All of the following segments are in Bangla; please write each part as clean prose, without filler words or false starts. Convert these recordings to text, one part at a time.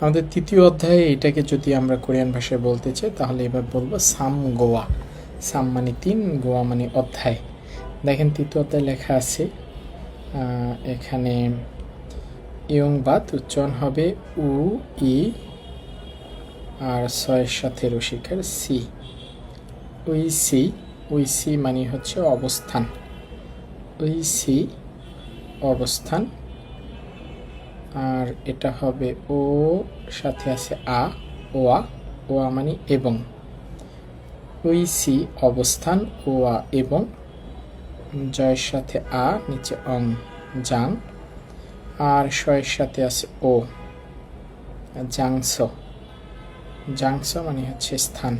আমাদের তৃতীয় অধ্যায়ে এটাকে যদি আমরা কোরিয়ান ভাষায় বলতে চাই তাহলে এবার বলবো সাম গোয়া। সাম মানে 3, গোয়া মানে অধ্যায়। দেখেন তৃতীয় অধ্যায় লেখা আছে এখানে ইয়ং বাত উচ্চারণ হবে উ ই আর ছয়ের সাথে রসিকার সি। উই সি মানে হচ্ছে অবস্থান। উই সি অবস্থান। আর এটা হবে ও সাথে আছে ওয়া মানে এবং। উই সি অবস্থান ওয়া এবং, জয়ের সাথে নিচে অং জাং, আর শয়ের সাথে আছে ও জাংস মানে হচ্ছে স্থান।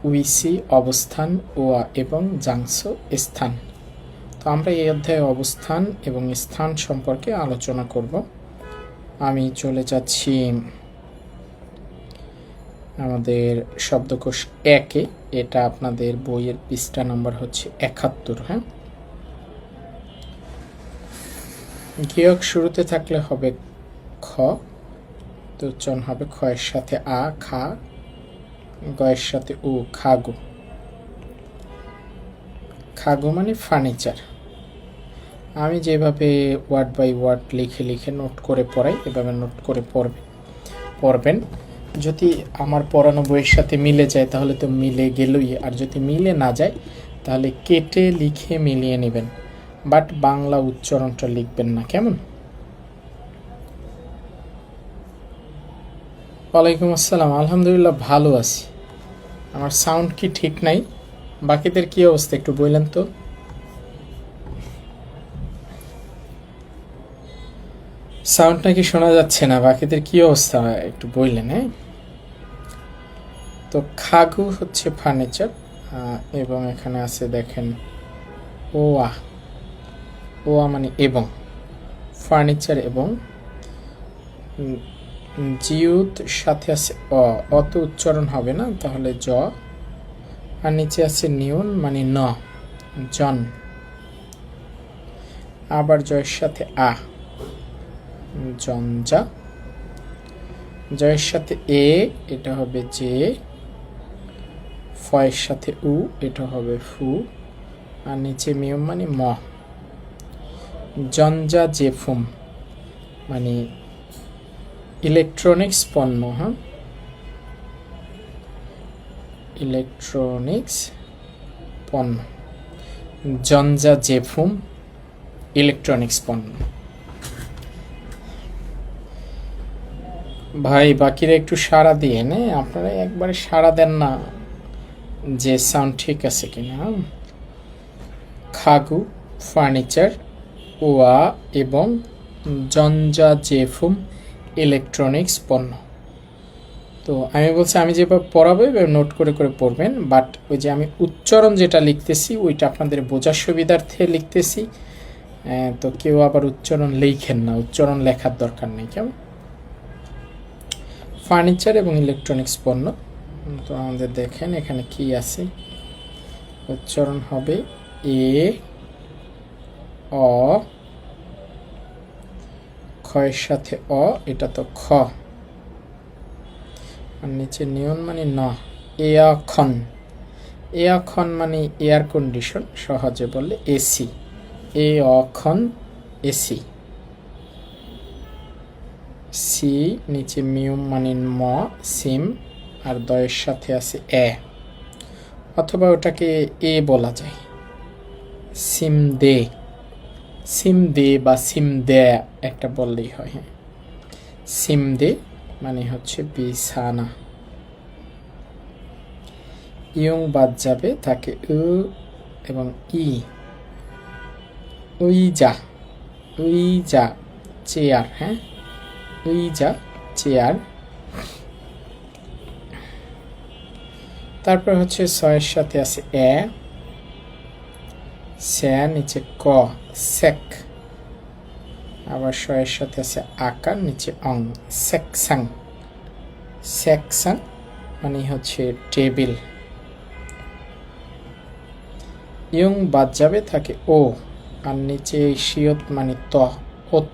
উই সি অবস্থান ওয়া এবং জাংস স্থান। তো আমরা এই অধ্যায়ে অবস্থান এবং স্থান সম্পর্কে আলোচনা করব। আমি চলে যাচ্ছি আমাদের শব্দকোষ 1-এ। এটা আপনাদের বইয়ের পৃষ্ঠা নাম্বার হচ্ছে 71। হ্যাঁ, গিয়ক শুরুতে থাকলে হবে খ, তো উচ্চারণ হবে খয়ের সাথে খা, গয়ের সাথে উ খাগু। খাগু মানে ফার্নিচার। আমি যেভাবে ওয়ার্ড বাই ওয়ার্ড লিখে লিখে নোট করে পড়াই, এভাবে নোট করে পড়বেন। যদি আমার পড়ানো বইয়ের সাথে মিলে যায় তাহলে তো মিলে গেলই, আর যদি মিলে না যায় তাহলে কেটে লিখে মিলিয়ে নেবেন, বাট বাংলা উচ্চারণটা লিখবেন না, কেমন? ওয়ালাইকুম আসসালাম। আলহামদুলিল্লাহ ভালো আছি। আমার সাউন্ড কি ঠিক নাই? বাকিদের কি অবস্থা একটু বললেন তো। সাউন্ড নাকি শোনা যাচ্ছে না? বাকিদের কি অবস্থা একটু বললেন। হ্যাঁ, তো খাগু হচ্ছে ফার্নিচার, এবং এখানে আছে দেখেন ওয়া মানে এবং, ফার্নিচার এবং। জিউত সাথে আছে অত উচ্চারণ হবে না, তাহলে জ, আর নিচে আছে নিউন মানে ন, জন। আবার জয়ের সাথে জনজা। জয়ের সাথে এটা হবে জে, ফয়ের সাথে উ এটা হবে ফু, আর নিচে মিয়ম মানে ম। জনজা জেফুম মানে ইলেকট্রনিক্স পণ্য। হ্যাঁ, ইলেকট্রনিক্স পণ্য। জনজা জেফুম ইলেকট্রনিক্স পণ্য। ভাই বাকিরা একটু সাড়া দিয়ে নে, আপনারা একবারে সাড়া দেন না যে সাউন্ড ঠিক আছে কিনা। খাগু ফার্নিচার ওয়া এবং জনজা জেফুম ইলেকট্রনিক্স পণ্য। তো আমি বলছি আমি যেভাবে পড়াবো এবার নোট করে করে পড়বেন, বাট ওই যে আমি উচ্চারণ যেটা লিখতেছি ওইটা আপনাদের বোঝার সুবিধার্থে লিখতেছি। তো কেউ আবার উচ্চারণ লিখেন না, উচ্চারণ লেখার দরকার নেই, কেমন? ফার্নিচার এবং ইলেকট্রনিক্স পণ্য। তো আমাদের দেখেন এখানে কি আছে, উচ্চারণ হবে অ, খয়ের সাথে এটা তো খ, আর নিচে নিয়ন মানে ন। এয়াখন মানে এয়ার কন্ডিশন, সহজে বললে এসি। অখন এসি। সি নিচে মিউম মানে ম, সিম, আর দয়ের সাথে আছে অথবা ওটাকে বলা যায় সিম দে বা সিম দে একটা বললেই হয়। হ্যাঁ, সিম দে মানে হচ্ছে বিছানা। ইয়ং বাদ যাবে, থাকে উ এবং উই যা চেয়ার। হ্যাঁ, উই যা চেয়ার। তারপর হচ্ছে ছয়ের সাথে আছে স্যা, নিচে ক সেক। আবার শয়ের সাথে আছে আকার, নিচে অং সেকসাং মানে হচ্ছে টেবিল। ইয়ং বাদ যাবে, থাকে ও, আর নিচে শিয়ত মানে ওত।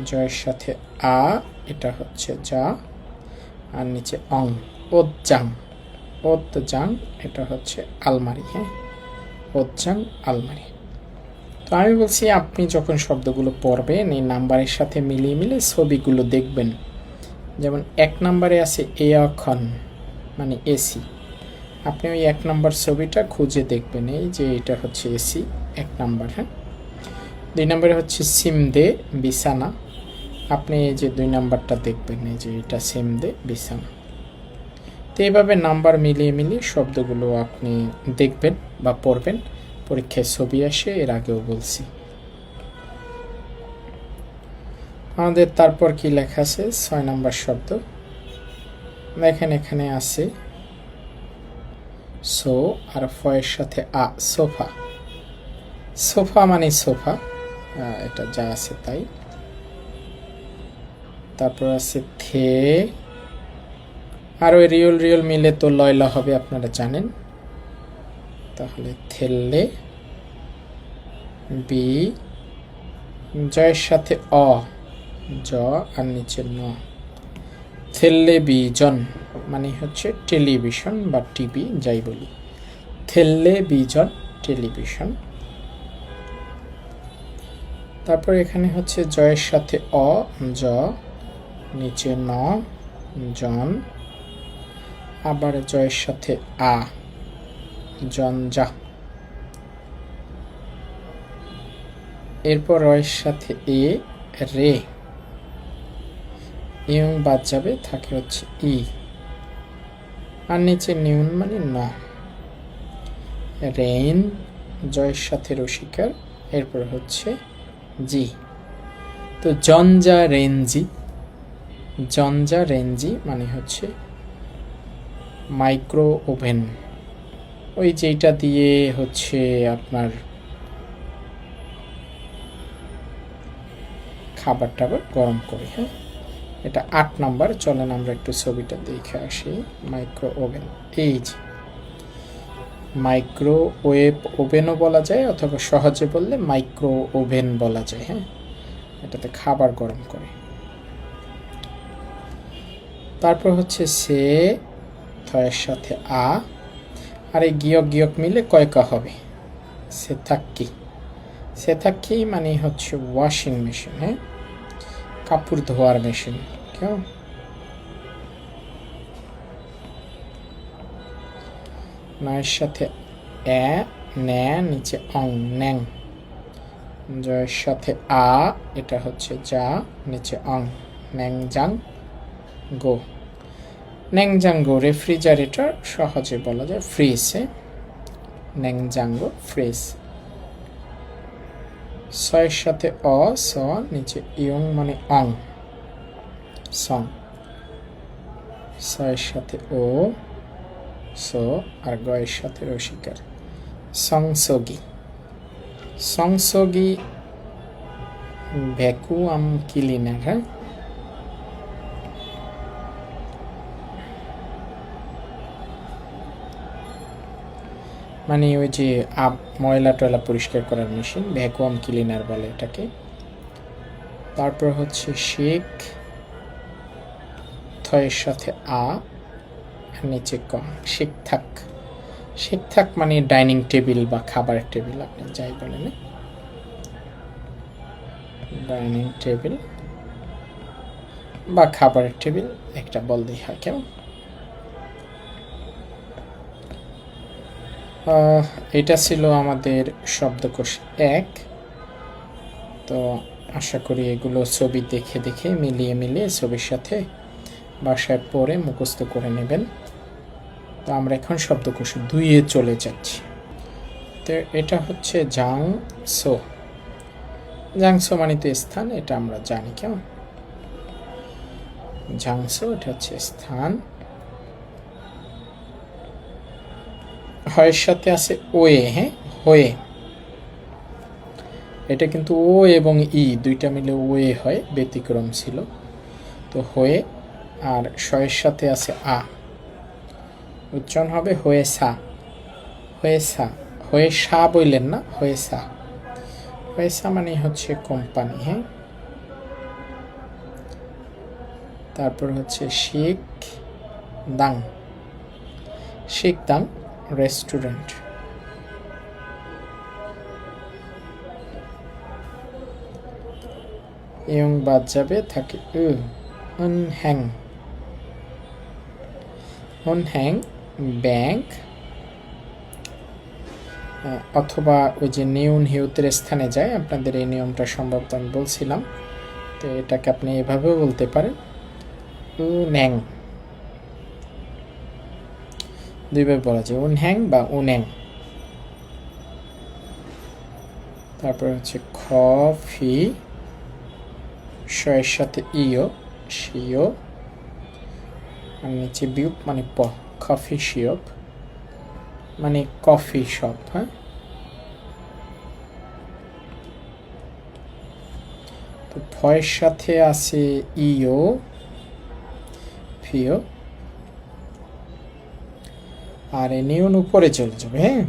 জয়ের সাথে আ, এটা হচ্ছে যা, আর নিচে অং, ওজ্জাং, ওজ্জাং, এটা হচ্ছে আলমারি। হ্যাঁ, ওজ্জাং আলমারি। তো আমি বলছি আপনি যখন শব্দগুলো পড়বেন এই নাম্বারের সাথে মিলিয়ে মিলিয়ে ছবিগুলো দেখবেন। যেমন 1 নম্বরে আছে এয়াখন, মানে এসি। আপনি ওই 1 নম্বর ছবিটা খুঁজে দেখবেন, এই যে এটা হচ্ছে এসি 1 নম্বর। হ্যাঁ, 2 নম্বরে হচ্ছে সিমদে, বিছানা। আপনি এই যে 2 নম্বরটা দেখবেন, এই যে এটা সিমদে, বিছানা। তো এইভাবে নাম্বার মিলিয়ে মিলিয়ে শব্দগুলো আপনি দেখবেন বা পড়বেন। পরীক্ষায় ছবি আসে, এর আগেও বলছি। আমাদের তারপর কি লেখা আছে? 6 নম্বর শব্দ দেখেন, এখানে আছে সো আর ফয়ের সাথে আ, সোফা। সোফা মানে সোফা, এটা যা আছে তাই। তারপর আছে থে, আর ওই রিয়ল রিয়ল মিলে তো লয়লা হবে, আপনারা জানেন। তাহলে থেললে, বি, জয়ের সাথে অ, জ, আর নিচে ন, থেল্লেভিজন মানে হচ্ছে টেলিভিশন বা টিভি, যাই বলি। থেল্লেভিজন, টেলিভিশন। তারপর এখানে হচ্ছে জয়ের সাথে অ, জ, নিচে ন, জন। আবার জয়ের সাথে আ, জনজা। এরপর রয়ের সাথে এ, রে, ইয়ং বাদ যাবে, থাকে হচ্ছে ই, আর নিচে নিউন মানে ন। রেইন, জয়ের সাথে রসিকার, এরপর হচ্ছে জি। তো জনজা রেঞ্জি, জনজা রেঞ্জি মানে হচ্ছে মাইক্রো ওভেন, ওই যেটা দিয়ে হচ্ছে আপনার খাবার টাবার গরম করে। হ্যাঁ, এটা 8 নম্বর। চলেন আমরা একটু ছবিটা দেখে আসি। মাইক্রো ওভেন, এই যে মাইক্রোওয়েভ ওভেনও বলা যায়, অথবা সহজে বললে মাইক্রো ওভেন বলা যায়। হ্যাঁ, এটাতে খাবার গরম করে। তারপর হচ্ছে সে, থয়ের সাথে আ, আর এই গিয়ক গিয়ক মিলে কয়কা হবে? সে থাকি, সে থাকি মানে হচ্ছে ওয়াশিং মেশিন। হ্যাঁ, কাপড় ধোয়ার মেশিন। কেমন? নয়ের সাথে এ, ন্যা, নিচে অং, ন্যাং। জয়ের সাথে আ, এটা হচ্ছে যা, নিচে অং, ন্যাংজাং গো। ন্যাংজাঙ্গো রেফ্রিজারেটর, সহজে বলা যায় ফ্রিজে। ন্যাংজাঙ্গো ফ্রিজ। ছয়ের সাথে অ, স, নিচে ইয়ং মানে অং, সং। ছয়ের সাথে ও, সো, আর গয়ের সাথে রসিকার, সংসগি। সংসগি ভ্যাকুয়াম ক্লিনার। হ্যাঁ, মানে ওই যে ময়লা টয়লা পরিষ্কার করার মেশিন, ভ্যাকুয়াম ক্লিনার বলে এটাকে। তারপর হচ্ছে শেখ, থয়ের সাথে আ, নিচে ক, শেখ থাক। শেখ থাক মানে ডাইনিং টেবিল বা খাবারের টেবিল, আপনি যাই বলেন, ডাইনিং টেবিল বা খাবারের টেবিল একটা বললেই হয়। কেমন? এটা ছিল আমাদের শব্দকোষ 1। তো আশা করি এগুলো ছবি দেখে দেখে মিলিয়ে মিলিয়ে ছবির সাথে বাসায় পড়ে মুখস্থ করে নেবেন। তো আমরা এখন শব্দকোষ 2-এ চলে যাচ্ছি। তো এটা হচ্ছে জাংসো। জাংসো মানে তো স্থান, এটা আমরা জানি। কেমন? জাংসো, এটা হচ্ছে স্থান। হয়ের সাথে আছে ওয়ে। হ্যাঁ, হয়ে, এটা কিন্তু ও এবং ই দুইটা মিলে ওয়ে হয়, ব্যতিক্রম ছিল। তো হয়ে, আর শয়ের সাথে আছে আ, উচ্চারণ হবে হয়ে সা, হয়ে সা। হয়ে সা বললেন না, হয়ে সা। হয়ে সা মানে হচ্ছে কোম্পানি। হ্যাঁ, তারপর হচ্ছে শিখ দাং, শিখ দাং রেস্টুরেন্ট। এবং বাদ যাবে থাকে উনহ্যাং, উনহ্যাং ব্যাংক, অথবা ওই যে নিউন হিউতের স্থানে যায়, আপনাদের এই নিয়মটা সম্ভবত আমি বলছিলাম, তো এটাকে আপনি এভাবেও বলতে পারেন উন্যাং, দুইভাবে বলা যায় উনহ্যাং বা উন্যাং। তারপর হচ্ছে খফি, শয়ের সাথে ইও, শিও, আর নিচে বিউপ মানে প, কফি শিওপ মানে কফি শপ। হ্যাঁ, তো ফয়ের সাথে আছে ইও, ফিও, আর এই নিয়ন উপরে চলে যাবে। হ্যাঁ,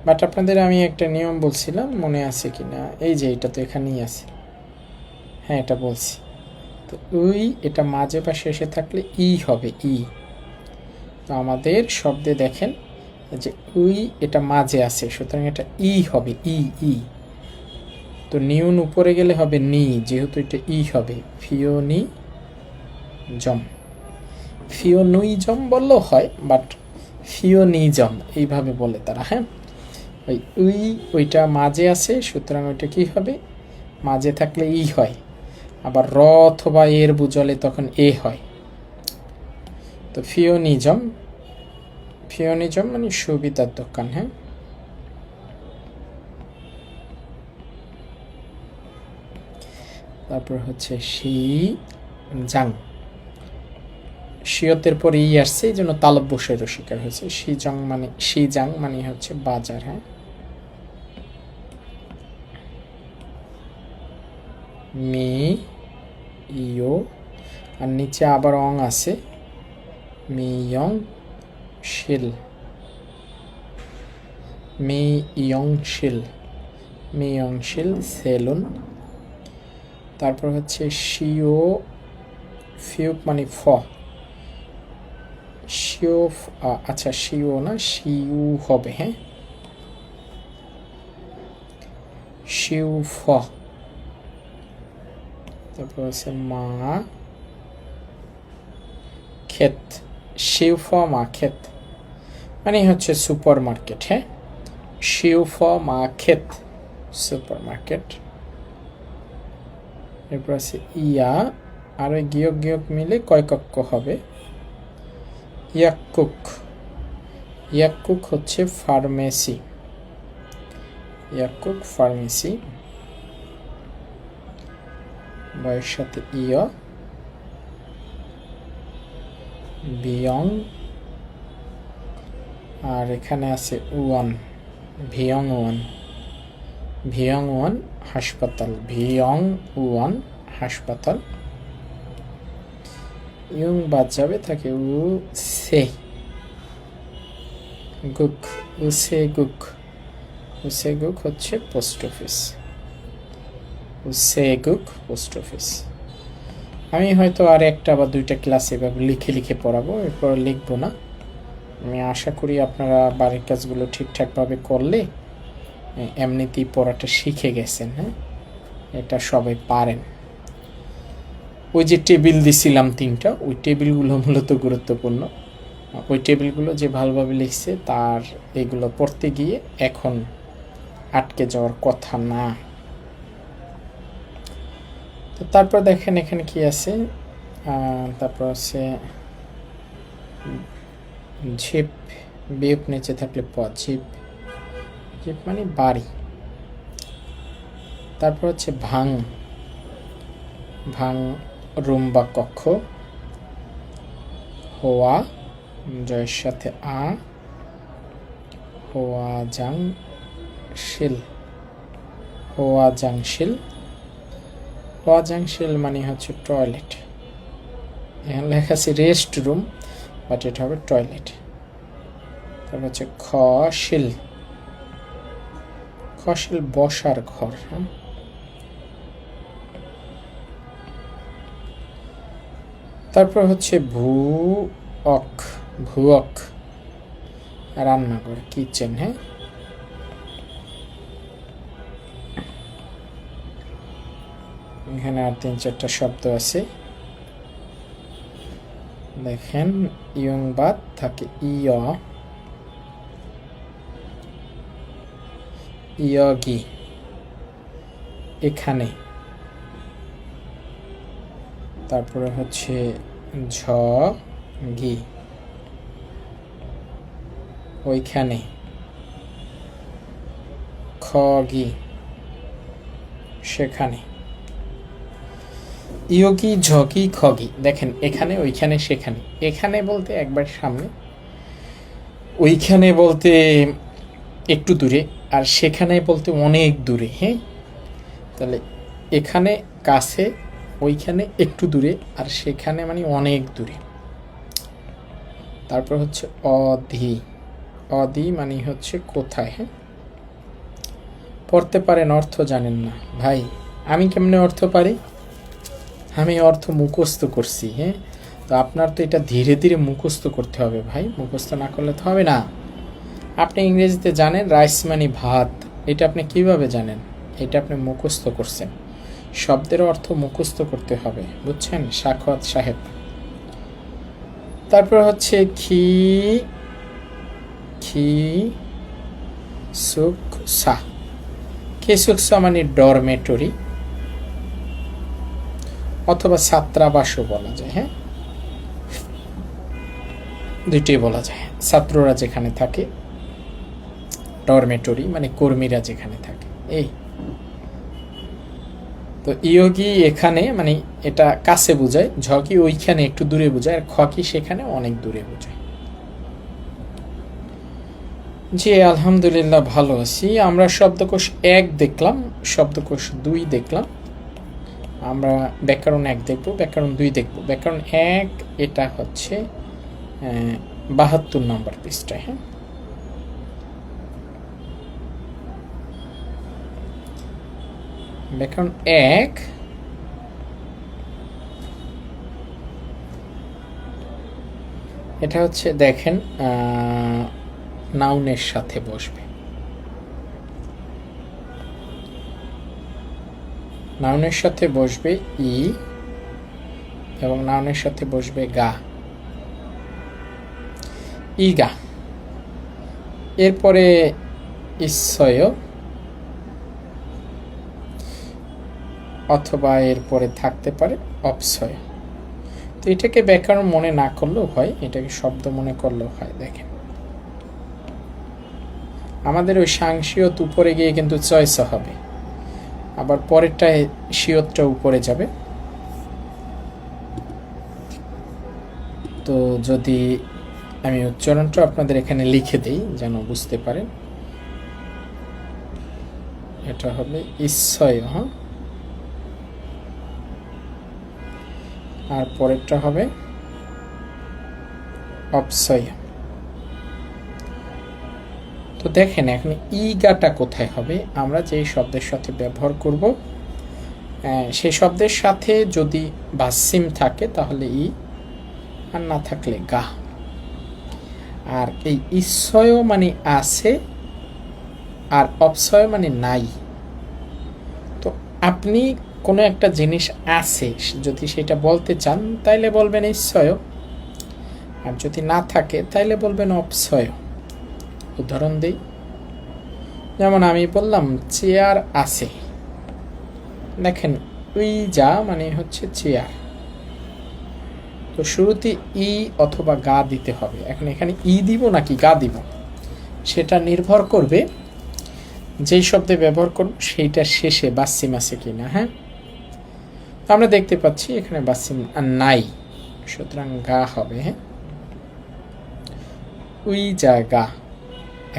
বাট আপনাদের আমি একটা নিয়ম বলছিলাম, মনে আছে কিনা, এই যে এটা তো এখানেই আছে। হ্যাঁ, এটা বলছি তো, এটা মাঝে বা শেষে থাকলে ই হবে, ই। তো আমাদের শব্দে দেখেন যে এটা মাঝে আছে, সুতরাং এটা ই হবে, ই ই। তো নিউন উপরে গেলে হবে নি, যেহেতু এটা ই হবে, ফিওনি জম, ফিওনুই জম বললেও হয়, বাট ফিওনিজম এইভাবে বলে তারা। হ্যাঁ, ওইটা মাঝে আছে, সুতরাং ওইটা কি হবে, মাঝে থাকলে ই হয়, আবার র অথবা এর বুঝলে তখন এ হয়। তো ফিওনিজম, ফিওনিজম মানে সুবিধার দোকান। হ্যাঁ, তারপর হচ্ছে শি জাং, শিয়তের পরে ই আসছে, এই জন্য তালব বসের শিকার হয়েছে। শিজং মানে, শিজাং মানে হচ্ছে বাজার। হ্যাঁ, মি ইও, আর নিচে আবার অং আছে, মি ইয়ং শিল, মি ইয়ং শিল, মি ইয়ং শিল সেলুন। তারপর হচ্ছে শিও ফিউপ মানে ফ, শিও, আচ্ছা শিও না, শিউ হবে। হ্যাঁ, শিউ ফ। তারপর হচ্ছে মা ক্ষেত, শিউ ফ মা ক্ষেত মানে হচ্ছে সুপার মার্কেট। হ্যাঁ, শিউ ফ মা ক্ষেত সুপার মার্কেট। এরপর আছে ইয়া, আর ওই গিয়ক গিয়ক মিলে কয় কক্ষ হবে, ইয়াকুক, ইয়াকুক হচ্ছে ফার্মেসি, ইয়াকুক ফার্মেসি, বয়ের সাথে ইয়, বিয়ং, আর এখানে আছে উয়ান, ভিয়ং ওয়ান, ভিয়ং ওয়ান হাসপাতাল, ভিয়ং ওয়ান হাসপাতাল। ইয়ং বাদ যাবে, থাকে উ সে গুক, উসে গুক, উসে গুক হচ্ছে পোস্ট অফিস, উসে গুক পোস্ট অফিস। আমি হয়তো আর একটা বা দুইটা ক্লাস এভাবে লিখে লিখে পড়াবো, এরপর লিখবো না। আমি আশা করি আপনারা বাড়ির কাজগুলো ঠিকঠাকভাবে করলে এমনিতেই পড়াটা শিখে গেছেন। হ্যাঁ, এটা সবাই পারেন। ওই যে টেবিল দিছিলাম তিনটা, ওই টেবিলগুলো মূলত গুরুত্বপূর্ণ। ওই টেবিলগুলো যে ভালোভাবে লিখছে তার এগুলো পড়তে গিয়ে এখন আটকে যাওয়ার কথা না। তো তারপর দেখেন এখানে কি আছে, তারপর আছে ঝিপ, বিপ নিচে থাকলে প, ঝিপ, ঝিপ মানে বাড়ি। তারপর হচ্ছে ভাং, ভাং রুম বা কক্ষ। হোয়া, জয়ের সাথে আ, হোয়া জাং শিল, হোয়া জাং শিল, হোয়া জাং শিল মানে হচ্ছে টয়লেট। এখানে লেখা আছে রেস্ট রুম, বাট এটা হবে টয়লেট। তারপর হচ্ছে খশিল, খশিল বসার ঘর। হ্যাঁ, তারপর হচ্ছে ভুয়ক, ভুয়ক রান্নাঘর, কিচেন। হ্যাঁ, এখানে আর 3-4টা শব্দ আছে দেখেন। ইয়ং বাদ থাকে ইয়গি এখানে। তারপরে হচ্ছে ঝগি ওইখানে, খগি সেখানে। ইয়োগি ঝগি খগি দেখেন এখানে, ওইখানে, সেখানে। এখানে বলতে একবার সামনে, ওইখানে বলতে একটু দূরে, আর সেখানে বলতে অনেক দূরে। হ্যাঁ, তাহলে এখানে কাছে, ওইখানে একটু দূরে, আর সেখানে মানে অনেক দূরে। তারপর হচ্ছে অধি, অধি মানে হচ্ছে কোথায়। হ্যাঁ, পড়তে পারেন, অর্থ জানেন না। ভাই আমি কেমনে অর্থ পারি? আমি অর্থ মুখস্থ করছি। হ্যাঁ, তো আপনার তো এটা ধীরে ধীরে মুখস্থ করতে হবে ভাই, মুখস্থ না করলে তো হবে না। আপনি ইংরেজিতে জানেন রাইস মানে ভাত, এটা আপনি কিভাবে জানেন? এটা আপনি মুখস্থ করছেন। শব্দের অর্থ মুখস্থ করতে হবে, বুঝছেন সাখাওয়াত সাহেব। তারপর হচ্ছে খি খি সুকসা, খেসুকসা মানে ডরমেটরি অথবা ছাত্রাবাসও বলা যায়। হ্যাঁ, দুইটাই বলা যায়। ছাত্ররা যেখানে থাকে, ডরমেটরি মানে কর্মীরা যেখানে থাকে। এই তো ইয়োগি এখানে মানে এটা কাছে বোঝায়, ঝকি ওইখানে একটু দূরে বোঝায়, আর খকি সেখানে অনেক দূরে বোঝায়। জি আলহামদুলিল্লাহ ভালো আছি। আমরা শব্দকোষ 1 দেখলাম, শব্দকোষ 2 দেখলাম, আমরা ব্যাকরণ 1 দেখব, ব্যাকরণ 2 দেখব। ব্যাকরণ 1 এটা হচ্ছে 72 নম্বর পৃষ্ঠায়। হ্যাঁ, ব্যাকরণ 1 এটা হচ্ছে দেখেন নাউনের সাথে বসবে, নাউনের সাথে বসবে ই এবং নাউনের সাথে বসবে গা, ইগা। এরপরে ইচ্ছয় অথবা এরপরে থাকতে পারে অপসয়। তো এটাকে ব্যাকরণ মনে না করলেও হয়, এটাকে শব্দ মনে করলেও হয়। দেখেন আমাদের ওই সাংশিয়ত উপরে গিয়ে কিন্তু চয়েস হবে, আবার পরেরটায় শিয়তটা উপরে যাবে। তো যদি আমি উচ্চারণটা আপনাদের এখানে লিখে দিই যেন বুঝতে পারেন, এটা হবে ইচ্ছয়, হ্যাঁ, আর পরেরটা হবে অপসয়। তো দেখেন এখন ইগাটা কোথায় হবে? আমরা যে শব্দের সাথে ব্যবহার করব সেই শব্দের সাথে যদি বাসিম থাকে তাহলে ই, আর না থাকলে গা। আর এই ইচ্ছয় মানে আছে, আর অপসয় মানে নাই। তো আপনি কোনো একটা জিনিস আছে যদি সেটা বলতে চান তাইলে বলবেন ইচ্ছয়, আর যদি না থাকে তাইলে বলবেন অপসয়। উদাহরণ দেই, যেমন আমি বললাম চেয়ার আছে, দেখেন উই যা মানে হচ্ছে চেয়ার। তো শুরুতে ই অথবা গা দিতে হবে। এখন এখানে ই দিব নাকি গা দিব সেটা নির্ভর করবে যেই শব্দে ব্যবহার করব সেইটা শেষে বাসিম আছে কিনা। হ্যাঁ, আমরা দেখতে পাচ্ছি এখানে বাসিম নাই, সুতরাং গা হবে। হ্যাঁ, উই যা গা।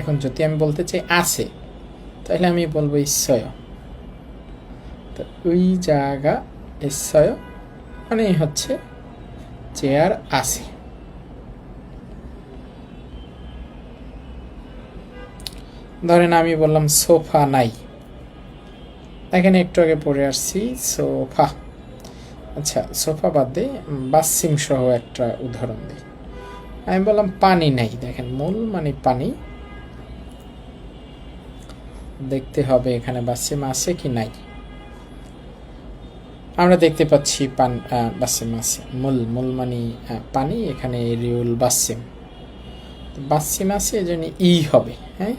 এখন যদি আমি বলতে চাই আছে তাহলে আমি বলবো ইচ্ছয়। তো উই জায়গা ইচ্ছয় মানে হচ্ছে চেয়ার আছে। ধরেন আমি বললাম সোফা নাই, এখানে একটু আগে পড়ে আসছি সোফা, আচ্ছা সোফা বাদ দিয়ে বাসিম সহ একটা উদাহরণ দিই। আমি বললাম পানি নাই, দেখেন মূল মানে পানি, দেখতে হবে এখানে বাসিম আছে কি নাই। আমরা দেখতে পাচ্ছি বাসিম আছে, মূল মূল মানে পানি, এখানে রিউল বাসিম, বাসিম আছে এজন্য ই হবে। হ্যাঁ,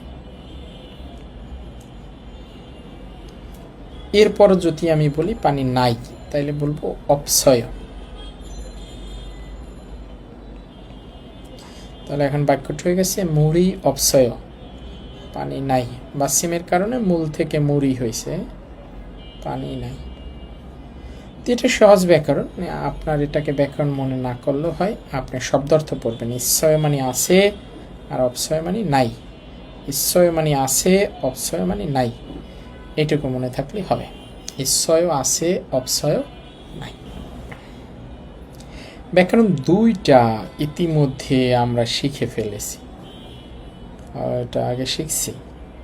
এরপর যদি আমি বলি পানি নাই, তাইলে বলবো অপসয়। তাহলে এখন বাক্যটা হয়ে গেছে মুড়ি অপসয়, পানি নাই। বাসিমের কারণে মূল থেকে মুড়ি হয়েছে, পানি নাই। এটা সহজ ব্যাকরণ, আপনার এটাকে ব্যাকরণ মনে না করলেও হয়, আপনি শব্দার্থ পড়বেন। ঈশ্বয় মানে আছে আর অপসয় মানে নাই, ঈশ্বয় মানে আছে, অপসয় মানে নাই, এটুকু মনে থাকলে হবে। ঈশ্বয় আছে, অপসয় নাই। ব্যাকরণ দুইটা ইতিমধ্যে আমরা শিখে ফেলেছি, এটা আগে শিখছি।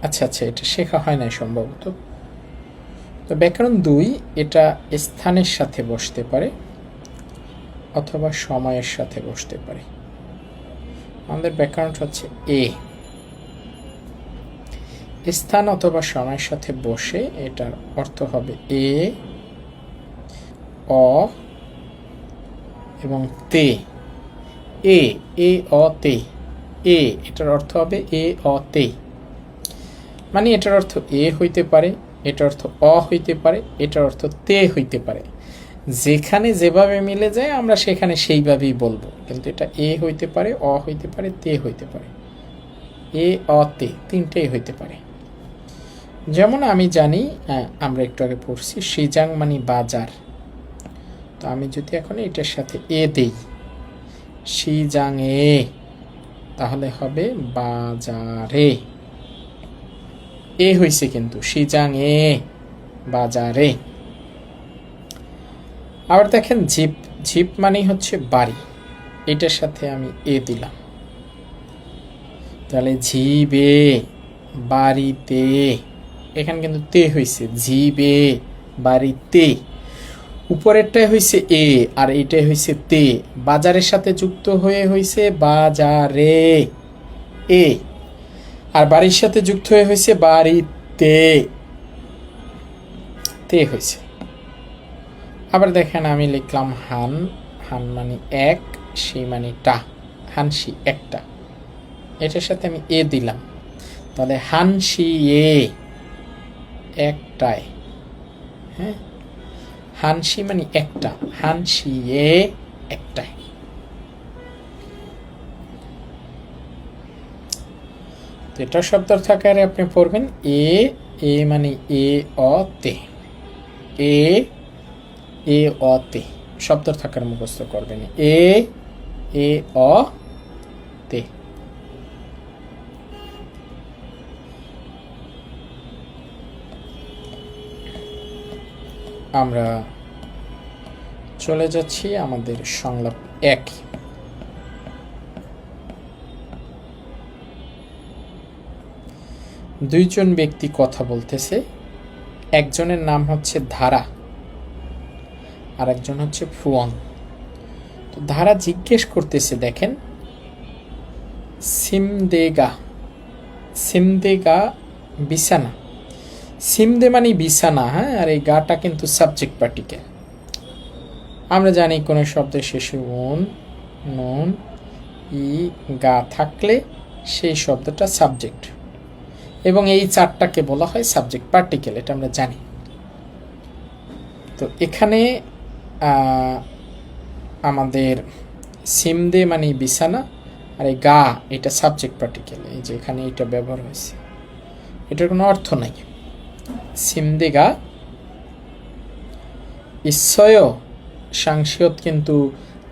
আচ্ছা আচ্ছা, এটা শেখা হয় নাই সম্ভবত। তো ব্যাকরণ দুই, এটা স্থানের সাথে বসতে পারে অথবা সময়ের সাথে বসতে পারে। আমাদের ব্যাকরণটা হচ্ছে এ, স্থান অথবা সময়ের সাথে বসে এটার অর্থ হবে এ, অ এবং তে। এ এ অ তে, এ এটার অর্থ হবে এ অ তে, মানে এটার অর্থ এ হইতে পারে, এটার অর্থ অ হইতে পারে, এটার অর্থ তে হইতে পারে। যেখানে যেভাবে মিলে যায় আমরা সেখানে সেইভাবেই বলবো, কিন্তু এটা এ হইতে পারে, অ হইতে পারে, তে হইতে পারে, এ অ তে তিনটেই হইতে পারে। যেমন আমি জানি, আমরা একটু আগে পড়ছি সিজাং মানে বাজার, তো আমি যদি এখন এটার সাথে এ দেই, সিজাং এ, তাহলে হবে বাজারে। এ হইছে কিন্তু সিজাং এ, বাজারে। আবার দেখেন জিপ, জিপ মানে হচ্ছে বাড়ি, এটার সাথে আমি এ দিলাম, তাহলে জিবে, বাড়িতে। এখানে কিন্তু তে হইছে, জিবে, বাড়িতে। উপরেরটাই হইছে এ আর এইটাই হইছে তে, বাজারের সাথে যুক্ত হয়ে হইছে বাজারে এ, আর বাড়ির সাথে যুক্ত হয়ে হয়েছে বাড়িতে, তে হয়েছে। আবার দেখেন আমি লিখলাম হান, হান মানে এক, সি মানে টা, হানসি একটা, এটার সাথে আমি এ দিলাম, তাহলে হানসি এ, একটায়। হ্যাঁ, হানসি মানে একটা, হানসি এ, একটায়। এটা শব্দার্থ আকারে আপনি পড়বেন এ, এ মানে এ অ তে, এ এ অ তে, শব্দার্থ আকারে মুখস্থ করবেন এ এ অ তে। আমরা চলে যাচ্ছি আমাদের সংলাপ এক। দুইজন ব্যক্তি কথা বলতেছে, একজনের নাম হচ্ছে ধারা আর একজন হচ্ছে ফুয়াং। তো ধারা জিজ্ঞেস করতেছে, দেখেন সিমদেগা, সিমদেগা বিছানা, সিমদে মানে বিছানা। হ্যাঁ, আর এই গাটা কিন্তু সাবজেক্ট পার্টিকেল। আমরা জানি কোনো শব্দের শেষে উন, নুন, ই, গা থাকলে সেই শব্দটা সাবজেক্ট, এবং এই চারটাকে বলা হয় সাবজেক্ট পার্টিকেল, এটা আমরা জানি। তো এখানে আমাদের সিমদে মানে বিছানা আর এই গা এটা সাবজেক্ট পার্টিকেল, এই যে এখানে এটা ব্যবহার হয়েছে, এটার কোনো অর্থ নাই। সিমদে গা ঈশ্বয় সাংসিয়ত কিন্তু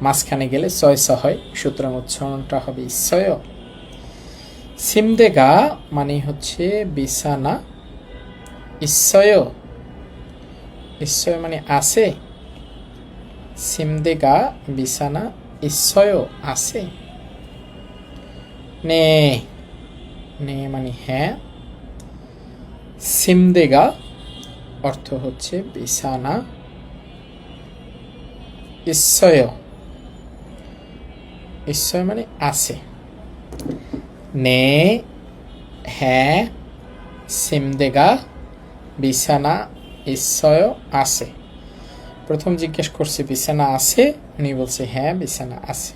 মাঝখানে গেলে ছয় হয়, সুতরাং উচ্চারণটা হবে ঈশ্বয়। সিমদেগা মানে হচ্ছে বিছানা, ঈশ্বয়, ঈশ্বয় মানে আছে, সিমদেগা বিছানা, ঈশ্বয় আছে। নে, নে মানে হ্যাঁ, সিমদেগা অর্থ হচ্ছে বিছানা, ইচ্ছয়, ইচ্ছয় মানে আছে। নে হ্যাঁ সিমদেগা বিছানা ইচ্ছয় আছে। প্রথম জিজ্ঞেস করছে বিছানা আছে, উনি বলছে হ্যাঁ বিছানা আছে।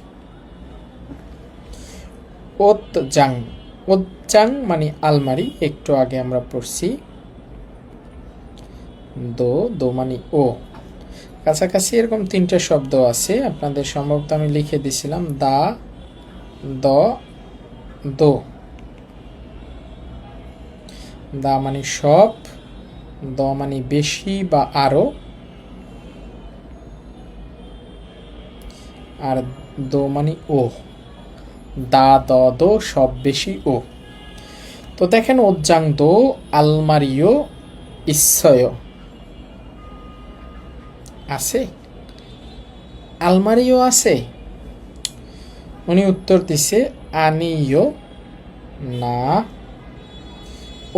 ওৎজাং, ওৎজাং মানে আলমারি, একটু আগে আমরা পড়ছি। দো, দো মানে ও। কাছাকাছি এরকম তিনটে শব্দ আছে, আপনাদের সম্ভবত আমি লিখে দিছিলাম। দা, দ, দো। দা মানে সব, দ মানে বেশি বা আরো, আর দো মানে ও। দা, দ, দো সব বেশি ও। তো দেখেন ওজ্জাং দো আলমারিও ইচ্ছয় আছে, আলমারিও আছে। উনি উত্তর দিছে আনিও না।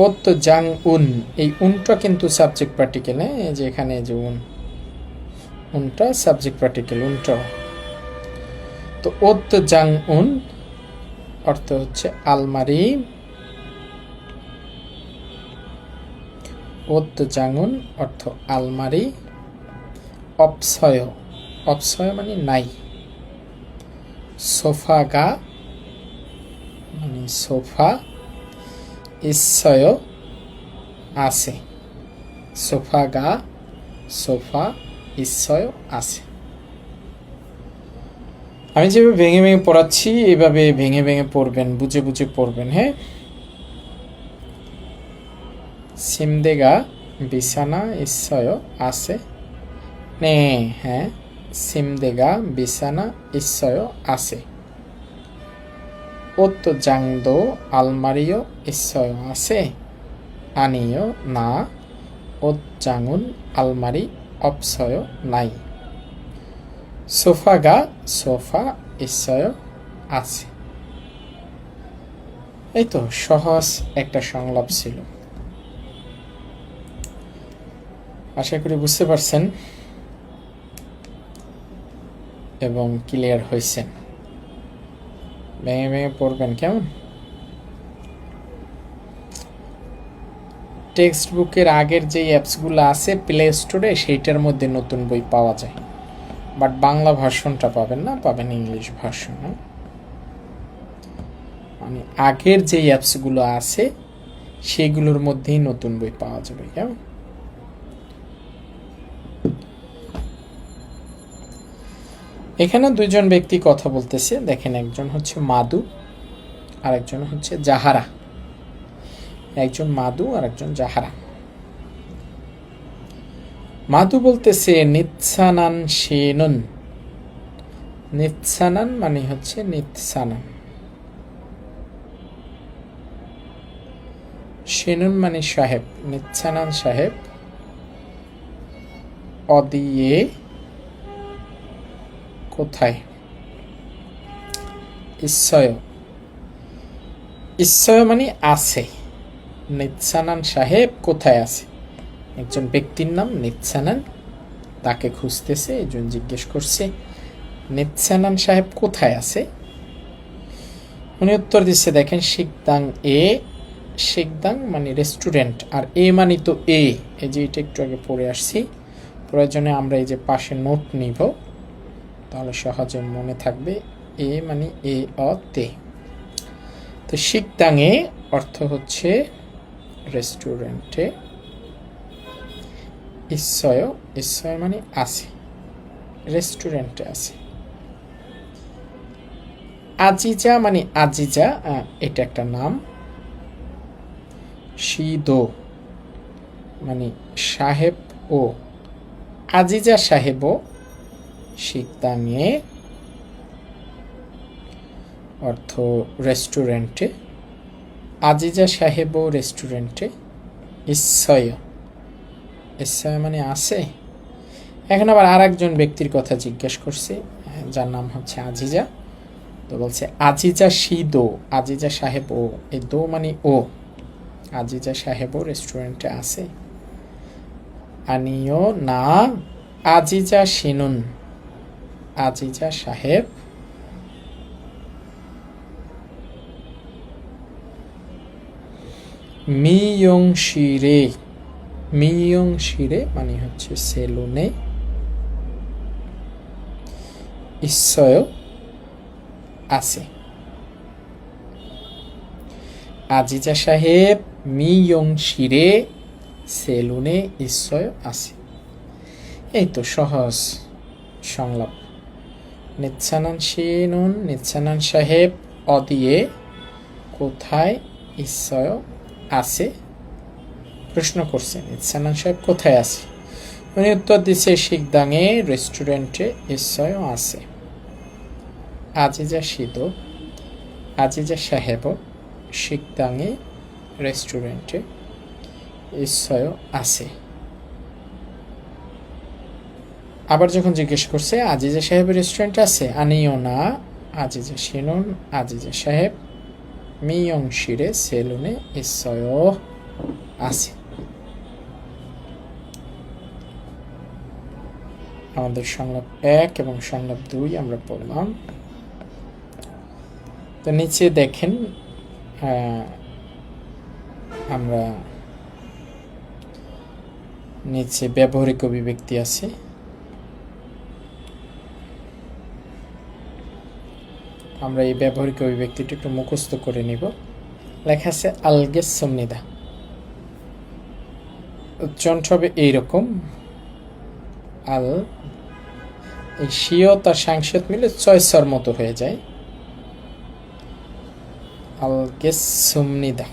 ওৎজাং উন, এই উনটা কিন্তু সাবজেক্ট পার্টিকেল, হ্যাঁ এই যে এখানে যে উনটা সাবজেক্ট পার্টিকেল, উনটা। তো ওৎজাং উন অর্থ হচ্ছে আলমারি। ওৎজাং উন অর্থ আলমারি। অপসয়, অপসয় মানে নাই। সোফা গা মানে সোফা, ইচ্ছয় আছে। সোফা গা সোফা, ইচ্ছয় আছে। আমি যেভাবে ভেঙে ভেঙে পড়াচ্ছি এভাবে ভেঙে ভেঙে পড়বেন, বুঝে বুঝে পড়বেন, হ্যাঁ। সিমদেগা বিছানা ইচ্ছয় আছে। নে হ্যাঁ সিমদেগা বিছানা ইচ্ছয় আছে। ওৎজাং দো আলমারিও ইচ্ছয় আছে। আনিও না। ওৎজাং উন আলমারি অপসয় নাই। সোফা গা সোফা ইচ্ছয় আছে। এই তো সহজ একটা সংলাপ ছিল। আশা করি বুঝতে পারছেন এবং ক্লিয়ার হয়েছেন। ভেঙে ভেঙে পড়বেন কেমন। টেক্সট বুকের আগের যে অ্যাপসগুলো আছে প্লে স্টোরে, সেইটার মধ্যে নতুন বই পাওয়া যায়, বাট বাংলা ভার্সনটা পাবেন না, পাবেন ইংলিশ ভার্সন। মানে আগের যে অ্যাপসগুলো আছে সেগুলোর মধ্যেই নতুন বই পাওয়া যাবে কেমন। এখানে দুইজন ব্যক্তি কথা বলতেছে, দেখেন একজন হচ্ছে মাদু আর একজন হচ্ছে জাহারা। একজন মাদু আর একজন জাহারা। মাদু বলতেছে নিৎসানান সেনন। নিৎসানান মানে হচ্ছে নিৎসানান, সেনন মানে সাহেব। নিৎসানান সাহেব অদিয়ে কোথায়। ইচ্ছয়, ইচ্ছয় মানে আছে। নিৎসানান সাহেব কোথায় আছে, একজন ব্যক্তির নাম নিৎসানান, তাকে খুঁজতেছে, একজন জিজ্ঞেস করছে নিৎসানান সাহেব কোথায় আছে। উনি উত্তর দিচ্ছে দেখেন শিকদাং এ। শিকদাং মানে রেস্টুরেন্ট, আর এ মানে তো এই যে এটা একটু আগে পড়ে আসছি, প্রয়োজনে আমরা এই যে পাশে নোট নিব, তাহলে সহজে মনে থাকবে। এ মানে এ অ তে। তো শিকদাং এ অর্থ হচ্ছে রেস্টুরেন্টে। ইচ্ছয়, ইচ্ছয় মানে আছে, রেস্টুরেন্টে আছে। আজিজা মানে আজিজা, এটা একটা নাম। শিদো মানে সাহেব ও, আজিজা সাহেব ও শিকদাংয়ে অর্থ রেস্টুরেন্টে। আজিজা সাহেব ও রেস্টুরেন্টে। ইচ্ছয়, ইচ্ছয় মানে আছে। এখন আবার আর একজন ব্যক্তির কথা জিজ্ঞেস করছে, যার নাম হচ্ছে আজিজা। তো বলছে আজিজা শিদো, আজিজা সাহেব ও, এই দো মানে ও। আজিজা সাহেব ও রেস্টুরেন্টে আছে। আনিও না আজিজা শিনুন, আজিজা সাহেব মিয়ংশিরে, মিয়ংশিরে মানে হচ্ছে সেলুনে ইসয় আছে। আজিজা সাহেব মিয়ংশিরে সেলুনে ইসয় আছে। এই তো সহজ সংলাপ। নিচ্ছানান শিনুন নিচ্ছানান সাহেব অদিয়ে কোথায় ইসয় আছে প্রশ্ন করছেন। নিচ্ছানান সাহেব কোথায় আছে? উনি উত্তর দিচ্ছে শিকদাঙে রেস্টুরেন্টে ইসয় আছে। আজিজা সিদ আজিজা সাহেব শিকদাঙে রেস্টুরেন্টে ইসয় আছে। আবার যখন জিজ্ঞেস করছে আজিজা সাহেবের রেস্টুরেন্ট আছে, আনিও না আজিজা শিনুন আজিজা সাহেব মিয়ংশিরে সেলুনে ইসয় আছে। আমাদের সংলাপ 1 এবং সংলাপ 2 আমরা পড়লাম। তো নিচে দেখেন আমরা নিচে ব্যবহারিক অভিব্যক্তি আছে। আমরা এই ব্যবহারিক অভিব্যক্তিটা একটু মুখস্থ করে নিব। লেখা আছে আলগেসুমনিদা, উচ্চারণটা হবে এইরকম। আল এই শিও তার সাংসদ মিলে চয়সর মতো হয়ে যায়। আলগেসুমনিদা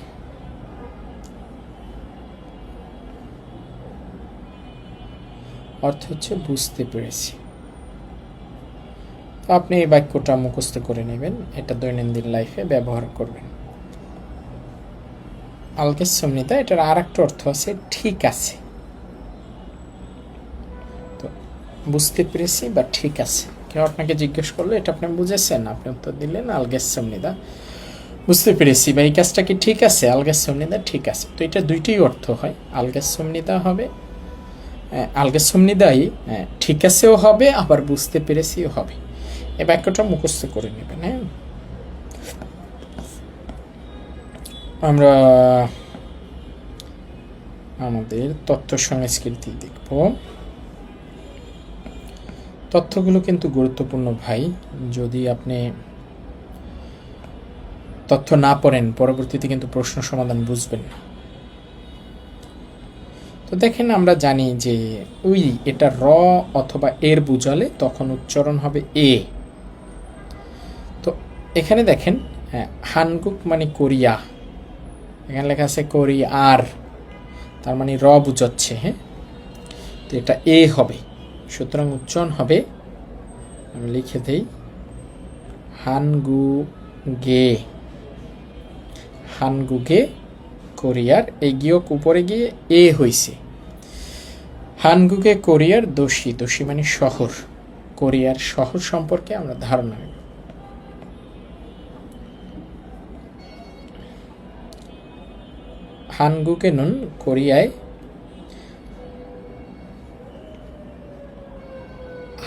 অর্থ হচ্ছে বুঝতে পেরেছি। তো আপনি এই বাক্যটা মুখস্থ করে নেবেন, এটা দৈনন্দিন লাইফে ব্যবহার করবেন। আলগেসুমনিদা এটার আর একটা অর্থ আছে ঠিক আছে। তো বুঝতে পেরেছি বা ঠিক আছে, কেউ আপনাকে জিজ্ঞেস করলো এটা আপনি বুঝেছেন, আপনি উত্তর দিলেন আলগেসুমনিদা বুঝতে পেরেছি বা এই কাজটা কি ঠিক আছে, আলগেসুমনিদা ঠিক আছে। তো এটা দুইটাই অর্থ হয়। আলগেসুমনিদা হবে আলগেসুমনিদাই ঠিক আছেও হবে, আবার বুঝতে পেরেছিও হবে। এই বাক্যটা মুখস্থ করে নেবেন। হ্যাঁ, আমরা আমাদের তথ্য সংস্কৃতি দেখব। তথ্যগুলো কিন্তু গুরুত্বপূর্ণ ভাই। যদি আপনি তথ্য না পড়েন পরবর্তীতে কিন্তু প্রশ্ন সমাধান বুঝবেন না। তো দেখেন আমরা জানি যে উই এটা র অথবা এর বুঝালে তখন উচ্চারণ হবে এ। তো এখানে দেখেন হানগুক মানে কোরিয়া, এখানে লেখা আছে কোরিয়ার, তার মানে র বুঝাচ্ছে। হ্যাঁ, তো এটা এ হবে, সুতরাং উচ্চারণ হবে, আমি লিখে দেই, হানগুগে, হানগুগে কোরিয়ার। এই গিয়ক উপরে গিয়ে এ হইছে। হানগুগে কোরিয়ার দোষী, দোষী মানে শহর, কোরিয়ার শহর সম্পর্কে আমরা ধারণা নেব। হানগুগে নুন কোরিয়ায়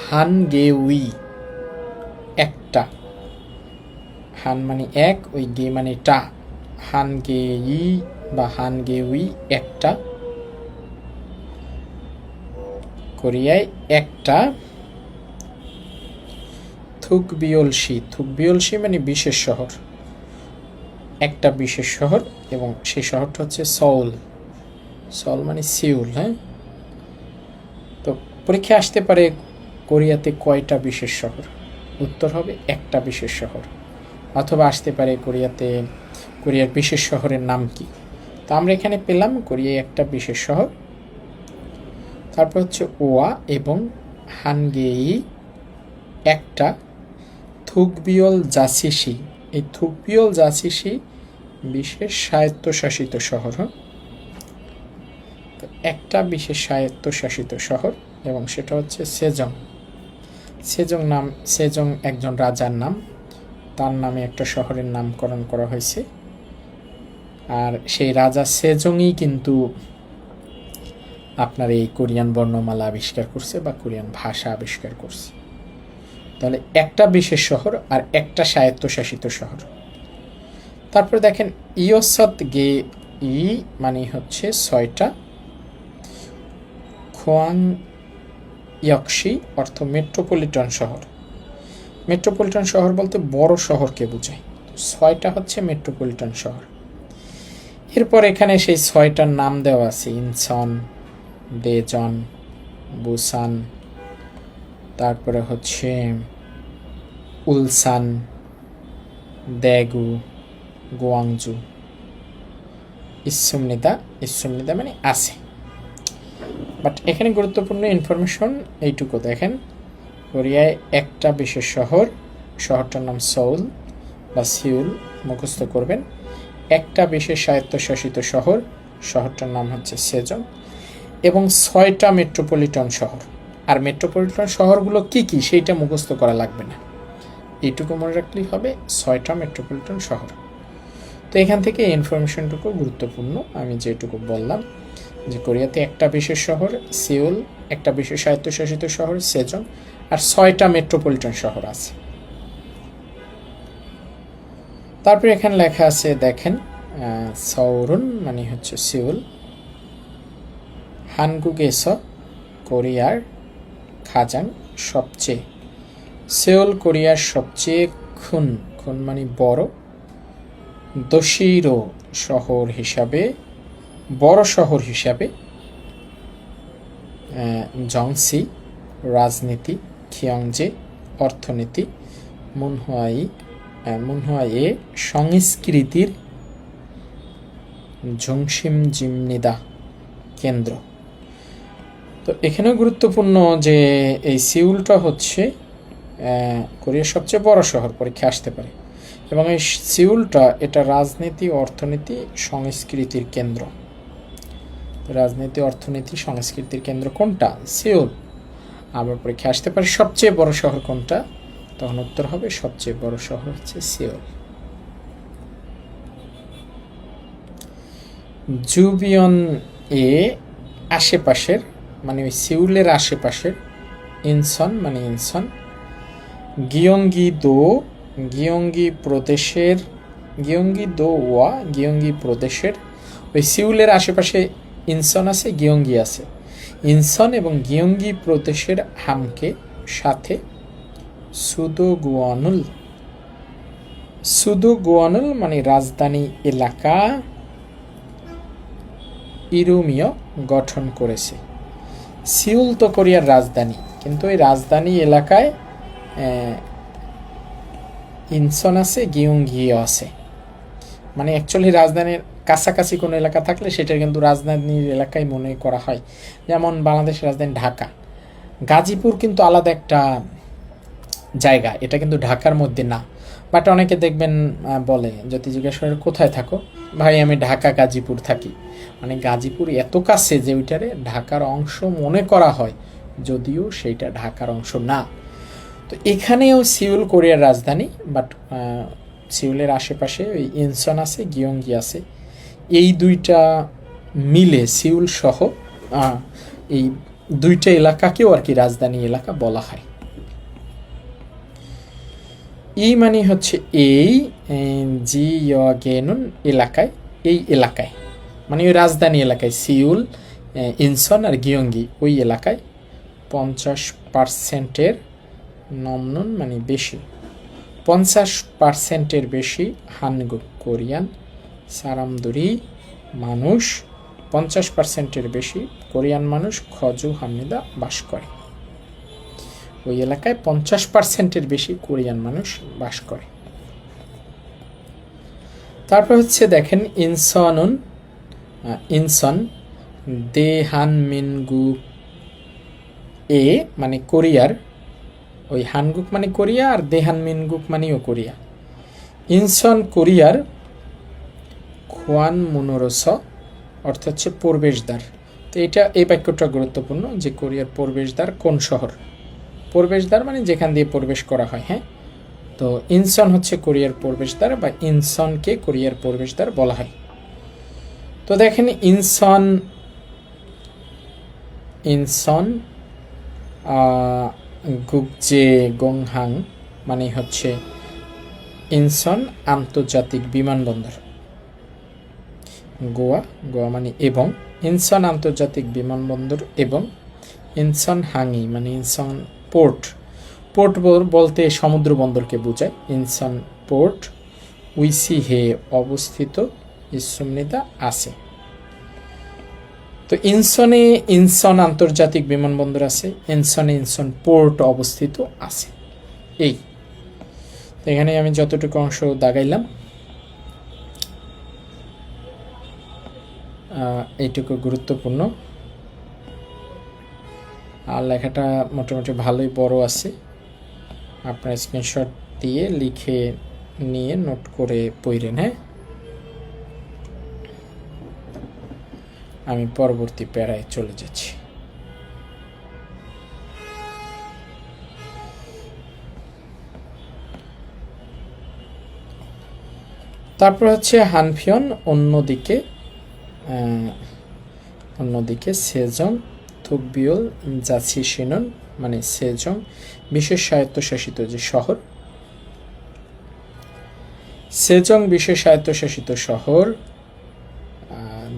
হানগেউই একটা, হান মানে এক, ওই গে মানে টা, হানগেই বা হানগেউই একটা, কোরিয়ায় একটা। থুকবিয়লসি, থুকবিয়লসি মানে বিশেষ শহর, একটা বিশেষ শহর, এবং সেই শহরটা হচ্ছে সউল, সউল মানে সিউল। হ্যাঁ, তো পরীক্ষা আসতে পারে কোরিয়াতে কয়টা বিশেষ শহর, উত্তর হবে একটা বিশেষ শহর। অথবা আসতে পারে কোরিয়াতে কোরিয়ার বিশেষ শহরের নাম কি। তো আমরা এখানে পেলাম কোরিয়ায় একটা বিশেষ শহর। তারপর হচ্ছে ওয়া এবং হানগেই একটা, থুকবিয়ল জাসিসি, এই থুকবিয়ল জাসিসি বিশেষ স্বায়ত্তশাসিত শহর। একটা বিশেষ স্বায়ত্তশাসিত শহর, এবং সেটা হচ্ছে সেজং। সেজং নাম, সেজং একজন রাজার নাম, তার নামে একটা শহরের নামকরণ করা হয়েছে। আর সেই রাজা সেজংই কিন্তু আপনার এই কোরিয়ান বর্ণমালা আবিষ্কার করছে বা কোরিয়ান ভাষা আবিষ্কার করছে। তাহলে একটা বিশেষ শহর আর একটা স্বায়ত্তশাসিত শহর। তারপরে দেখেন ইয়সত গে ই মানে হচ্ছে 6টা, খোয়াং ইয়ক্সি অর্থ মেট্রোপলিটন শহর। মেট্রোপলিটন শহর বলতে বড় শহরকে বোঝায়, 6টা হচ্ছে মেট্রোপলিটন শহর। এরপর এখানে সেই 6টার নাম দেওয়া আছে, ইনসন, ডেজন, বুসান, তারপরে হচ্ছে উলসান, দ্যাগু, গোয়াংজু, ইসুমনিদা। ইসুমনিদা মানে আছে, বাট এখানে গুরুত্বপূর্ণ ইনফরমেশন এইটুকু দেখেন, কোরিয়ায় একটা বিশেষ শহর, শহরটার নাম সউল বা সিউল, মুখস্থ করবেন। একটা বিশেষ স্বায়ত্তশাসিত শহর, শহরটার নাম হচ্ছে সেজং, এবং 6টা মেট্রোপলিটন শহর। আর মেট্রোপলিটন শহরগুলো কি কি সেইটা মুখস্থ করা লাগবে না, এইটুকু মনে রাখলেই হবে, 6টা মেট্রোপলিটন শহর। তো এখান থেকে এই ইনফরমেশনটুকু গুরুত্বপূর্ণ, আমি যেটুকু বললাম যে কোরিয়াতে একটা বিশেষ শহর সিউল, একটা বিশেষ স্বায়ত্তশাসিত শহর সেজং, আর 6টা মেট্রোপলিটন শহর আছে। তারপরে এখানে লেখা আছে দেখেন, সৌরুন মানে হচ্ছে সিউল, হানগুগেস কোরিয়ার খাজাং সবচেয়ে, সেউল কোরিয়ার সবচেয়ে খুন, খুন মানে বড়, দোশিরো শহর হিসাবে, বড় শহর হিসাবে, জংসি রাজনীতি, খিয়ংজে অর্থনীতি, মুনহোয়াইয়ে সংস্কৃতির, ঝংসিম জিমনিদা কেন্দ্র। তো এখানেও গুরুত্বপূর্ণ যে এই সিউলটা হচ্ছে কোরিয়ার সবচেয়ে বড় শহর, পরীক্ষা আসতে পারে, এবং এই সিউলটা এটা রাজনীতি, অর্থনীতি, সংস্কৃতির কেন্দ্র। রাজনীতি, অর্থনীতি, সংস্কৃতির কেন্দ্র কোনটা? সিউল। আবার পরীক্ষা আসতে পারে সবচেয়ে বড় শহর কোনটা, তখন উত্তর হবে সবচেয়ে বড় শহর হচ্ছে সিউল। জুবিয়ন এ আশেপাশের মানে ওই সিউলের আশেপাশের, ইনসন মানে ইনসন, গিয়ঙ্গি দো, গিয়ঙ্গি প্রদেশের, গিয়ঙ্গি দো ওয়া গিয়ঙ্গি প্রদেশের, ওই সিউলের আশেপাশে ইনসন আছে, গিয়ঙ্গি আছে, ইনসন এবং গিয়ঙ্গি প্রদেশের হামকে সাথে সুদোগুয়ানুল, সুদোগুয়ানুল মানে রাজধানী এলাকা, ইরুমিও গঠন করেছে। সিউল তো কোরিয়ার রাজধানী, কিন্তু এই রাজধানী এলাকায় ইনসন আছে, গিয়ঙ্গিও আছে, মানে অ্যাকচুয়ালি রাজধানীর কাছাকাছি কোনো এলাকা থাকলে সেটা কিন্তু রাজধানীর এলাকায় মনে করা হয়। যেমন বাংলাদেশের রাজধানী ঢাকা, গাজীপুর কিন্তু আলাদা একটা জায়গা, এটা কিন্তু ঢাকার মধ্যে না। বাট অনেকে দেখবেন বলে, যদি জিজ্ঞাসা করে কোথায় থাকো, ভাই আমি ঢাকা গাজীপুর থাকি, মানে গাজীপুর এত কাছে যে ওইটারে ঢাকার অংশ মনে করা হয়, যদিও সেইটা ঢাকার অংশ না। তো এখানেও সিউল কোরিয়ার রাজধানী, বাট সিউলের আশেপাশে ওই ইনসন আছে, গিয়ঙ্গি আছে, এই দুইটা মিলে সিউল সহ এই দুইটা এলাকাকেও আর কি রাজধানী এলাকা বলা হয়। ই মানে হচ্ছে এই, জি গেনুন এলাকায়, এই এলাকায় মানে ওই রাজধানী এলাকায় সিউল, ইনসন আর গিয়ঙ্গি, ওই এলাকায় 50%-এর নমনুন মানে বেশি, 50%-এর বেশি হানগুক কোরিয়ান সারামদুরি মানুষ, 50%-এর বেশি কোরিয়ান মানুষ খজু হামিদা বাস করে। ওই এলাকায় 50%-এর বেশি কোরিয়ান মানুষ বাস করে। তারপর হচ্ছে দেখেন ইনসনুন, ইনসন দেহানমিনগুক এ মানে কোরিয়ার, ওই হানগুক মানে কোরিয়া আর দেহানমিনগুক মানেও কোরিয়া। ইনসন কোরিয়ার খোয়ান মুনোরস অর্থ হচ্ছে প্রবেশদ্বার। তো এটা এই বাক্যটা গুরুত্বপূর্ণ যে কোরিয়ার প্রবেশদ্বার কোন শহর, প্রবেশদ্বার মানে যেখান দিয়ে প্রবেশ করা হয়। হ্যাঁ, তো ইনসন হচ্ছে কোরিয়ার প্রবেশদ্বার বা ইনসনকে কোরিয়ার প্রবেশদ্বার বলা হয়। তো দেখেন ইনসন গুকজে গংহাং মানে হচ্ছে ইনসন আন্তর্জাতিক বিমানবন্দর। গোয়া, গোয়া মানে এবং, ইনসন আন্তর্জাতিক বিমানবন্দর এবং ইনসন হাঙ্গি মানে ইনসন পোর্ট। পোর্ট বলতে সমুদ্র বন্দরকে বোঝায়। ইনসন পোর্ট উইসিহে অবস্থিত ইসমনিদা আছে। তো ইনসনে ইনসন আন্তর্জাতিক বিমানবন্দর আছে, ইনসনে ইনসন পোর্ট অবস্থিত আছে। এই তো এখানে আমি যতটুকু অংশ দাগাইলাম এইটুকু গুরুত্বপূর্ণ। আর লেখাটা মোটামুটি ভালোই বড় আছে, আপনার স্ক্রিনশট দিয়ে লিখে নিয়ে নোট করে পড়েন। হ্যাঁ, আমি পরবর্তী প্যারায় চলে যাচ্ছি। তারপর হচ্ছে হানফিয়ন, অন্যদিকে সেজং থুকবিউল জাসি শিনন মানে সেজং বিশেষ স্বায়ত্তশাসিত যে শহর, সেজং বিশেষ স্বায়ত্তশাসিত শহর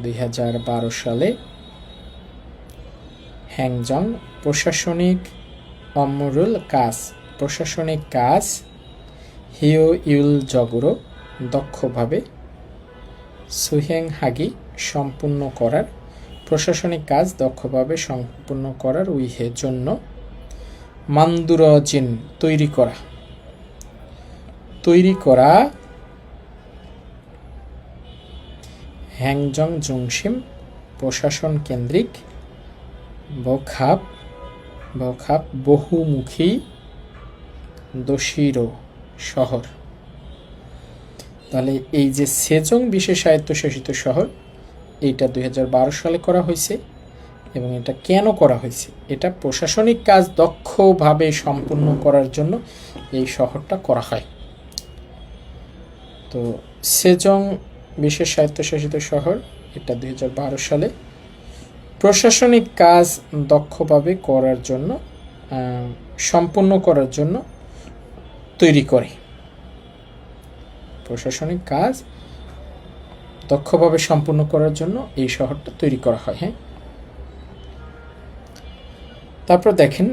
2012 সালে হ্যাংজং প্রশাসনিক কাজ হিও ইউল জগুরো দক্ষভাবে সুহেংহাগি সম্পূর্ণ করার, প্রশাসনিক কাজ দক্ষভাবে সম্পূর্ণ করার উইহে জন্য মান্দুরজিন তৈরি করা হ্যাংজং জংশিম প্রশাসন কেন্দ্রিক বখাপ বহুমুখী দোশিরো শহর। তাহলে এই যে সেজং বিশেষ স্বায়ত্তশাসিত শহর, এইটা 2012 সালে করা হয়েছে। এবং এটা কেন করা হয়েছে? এটা প্রশাসনিক কাজ দক্ষভাবে সম্পূর্ণ করার জন্য এই শহরটা করা হয়। তো সেজং বিশেষ স্বায়ত্তশাসিত শহর, এটা 2012 সালে প্রশাসনিক কাজ দক্ষভাবে করার জন্য সম্পূর্ণ করার জন্য তৈরি করে। প্রশাসনিক কাজ দক্ষভাবে সম্পূর্ণ করার জন্য এই শহরটা তৈরি করা হয়। হ্যাঁ, তারপর দেখেন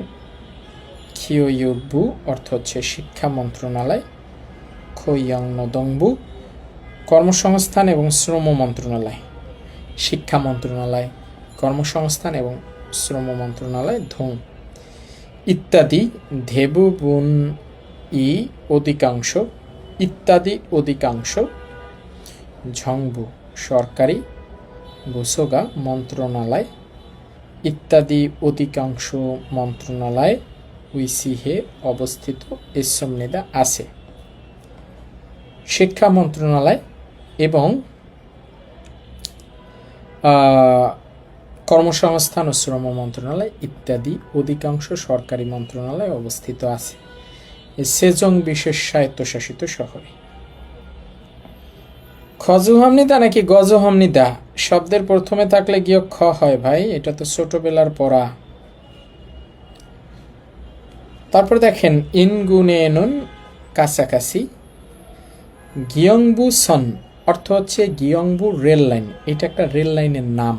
খিওইউবু অর্থ হচ্ছে শিক্ষা মন্ত্রণালয়, খোইয়ংনদংবু কর্মসংস্থান এবং শ্রম মন্ত্রণালয়, শিক্ষা মন্ত্রণালয়, কর্মসংস্থান এবং শ্রম মন্ত্রণালয় ধং ইত্যাদি ধেবুবুন অধিকাংশ ঝংবু সরকারি বুসোগা মন্ত্রণালয় ইত্যাদি অধিকাংশ মন্ত্রণালয় উইসিহে অবস্থিত ইসমনিদা আছে। শিক্ষা মন্ত্রণালয় এবং কর্মসংস্থান ও শ্রম মন্ত্রণালয় ইত্যাদি অধিকাংশ সরকারি মন্ত্রণালয় অবস্থিত আছে সেজং বিশেষ স্বায়ত্তশাসিত শহরে। খজুহামনিদা নাকি গজহামনিদা শব্দের প্রথমে থাকলে গিয়ে খ হয় ভাই, এটা তো ছোটবেলার পড়া। তারপর দেখেন ইনগুনেনুন কাছাকাছি, গিয়ংবু সন অর্থ হচ্ছে গিয়ংবু রেল লাইন, এটা একটা রেল লাইনের নাম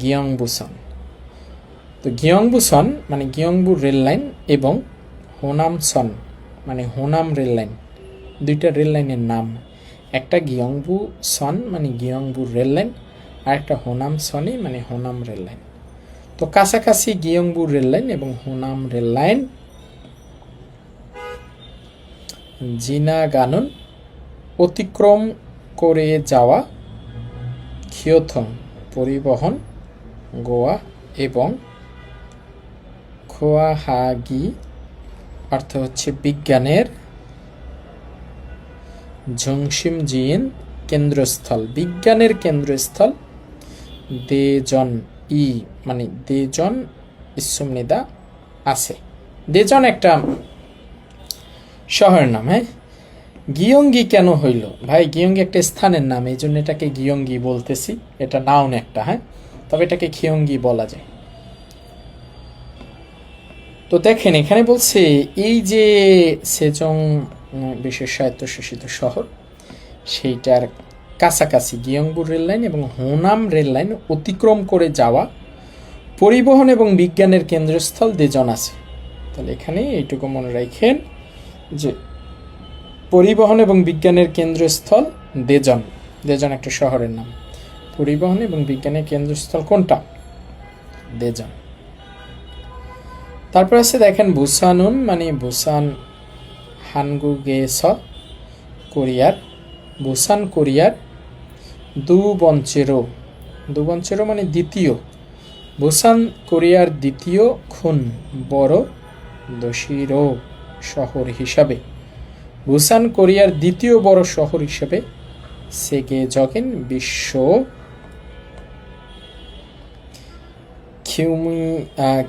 গিয়ংবু সন। তো গিয়ংবু সন মানে গিয়ংবু রেল লাইন এবং হোনাম সন মানে হোনাম রেল লাইন, দুইটা রেল লাইনের নাম। একটা গিয়ংবু সন মানে গিয়ংবু রেল লাইন, আর একটা হোনাম সনি মানে হোনাম রেল লাইন। তো কাছাকাছি গিয়ংবু রেল লাইন এবং হোনাম রেল লাইন জিনাগানুন অতিক্রম করে যাওয়া খিওথং পরিবহন গোয়া এবং খোয়াহাগি অর্থ হচ্ছে বিজ্ঞানের ঝংসিমজিন কেন্দ্রস্থল, বিজ্ঞানের কেন্দ্রস্থল দেজন মানে দেজন ইসমনিদা আছে। দেজন একটা শহরের নাম। হ্যাঁ, গিয়ঙ্গি কেন হইল ভাই? গিয়ঙ্গি একটা স্থানের নাম, এই জন্য এটাকে গিয়ঙ্গি বলতেছি। এটা নাউন একটা, হ্যাঁ, তবে এটাকে খিয়ঙ্গি বলা যায়। তো দেখেন এখানে বলছে এই যে সেজং বিশেষ স্বায়ত্তশাসিত শহর সেইটার কাছাকাছি গিয়ংবু রেললাইন এবং হোনাম রেললাইন অতিক্রম করে যাওয়া পরিবহন এবং বিজ্ঞানের কেন্দ্রস্থল দেজন আছে। তাহলে এখানে এইটুকু মনে রাখেন যে পরিবহন এবং বিজ্ঞানের কেন্দ্রস্থল দেজন। দেজন একটা শহরের নাম। পরিবহন এবং বিজ্ঞানের কেন্দ্রস্থল কোনটা? দেজন। তারপর আছে দেখেন বুসানুন মানে বুসান হানগুগেস কোরিয়ার, বুসান কোরিয়ার দুবঞ্চেরো মানে দ্বিতীয়, বুসান কোরিয়ার দ্বিতীয় খুন বড় দোষীরো শহর হিসাবে, বুসান কোরিয়ার দ্বিতীয় বড় শহর হিসাবে সেগে জগেন বিশ্ব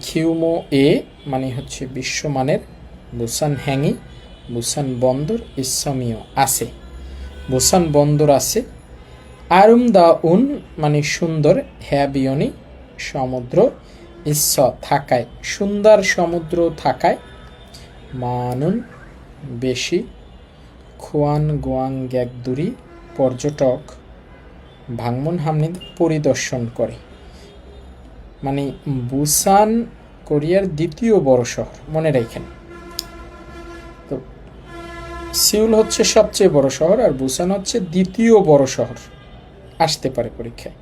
খিউমো এ মানে হচ্ছে বিশ্বমানের, বুসান হ্যাঙ্গি বুসান বন্দর ইসমিও আছে, বুসান বন্দর আছে, আরুম দা উন মানে সুন্দর, হ্যাবিয়নি সমুদ্র, ইস থাকায় সুন্দর সমুদ্র থাকায়, মানুন বেশি, খুয়ান গোয়াং গ্যাগদুরি পর্যটক ভাংমন হামনিদ পরিদর্শন করে। মানে বুসান কোরিয়ার দ্বিতীয় বড় শহর, মনে রাখেন। তো সিউল হচ্ছে সবচেয়ে বড় শহর আর বুসান হচ্ছে দ্বিতীয় বড় শহর, আসতে পারে পরীক্ষায়।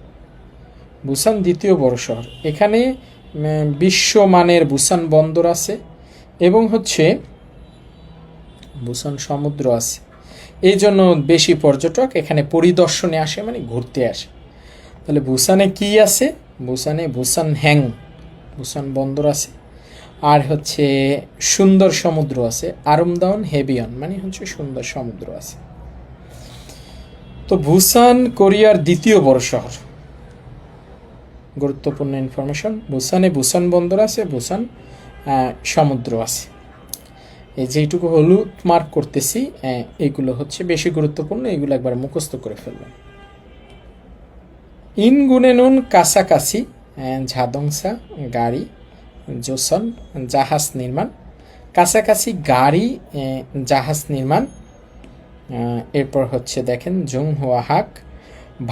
বুসান দ্বিতীয় বড় শহর, এখানে বিশ্বমানের বুসান বন্দর আছে এবং হচ্ছে বুসান সমুদ্র আছে, এই জন্য বেশি পর্যটক এখানে পরিদর্শনে আসে, মানে ঘুরতে আসে। তাহলে বুসানে কি আছে? বুসানে বুসান হ্যাং বুসান বন্দর আছে, আর হচ্ছে সুন্দর সমুদ্র আছে, আরুমদাউন হেবিয়ন মানে হচ্ছে সুন্দর সমুদ্র আছে। তো বুসান কোরিয়ার দ্বিতীয় বড় শহর, গুরুত্বপূর্ণ ইনফরমেশন। বুসানে বুসান বন্দর আছে, বুসান সমুদ্র আছে। এই যেটুকু হলুদ মার্ক করতেছি এগুলো হচ্ছে বেশি গুরুত্বপূর্ণ, এগুলো একবার মুখস্থ করে ফেলবেন। ইনগুনেনুন কাছাকাছি, ঝাদংসা গাড়ি, জোসন জাহাজ নির্মাণ, কাছাকাছি গাড়ি জাহাজ নির্মাণ। এরপর হচ্ছে দেখেন জুংহুয়া হাক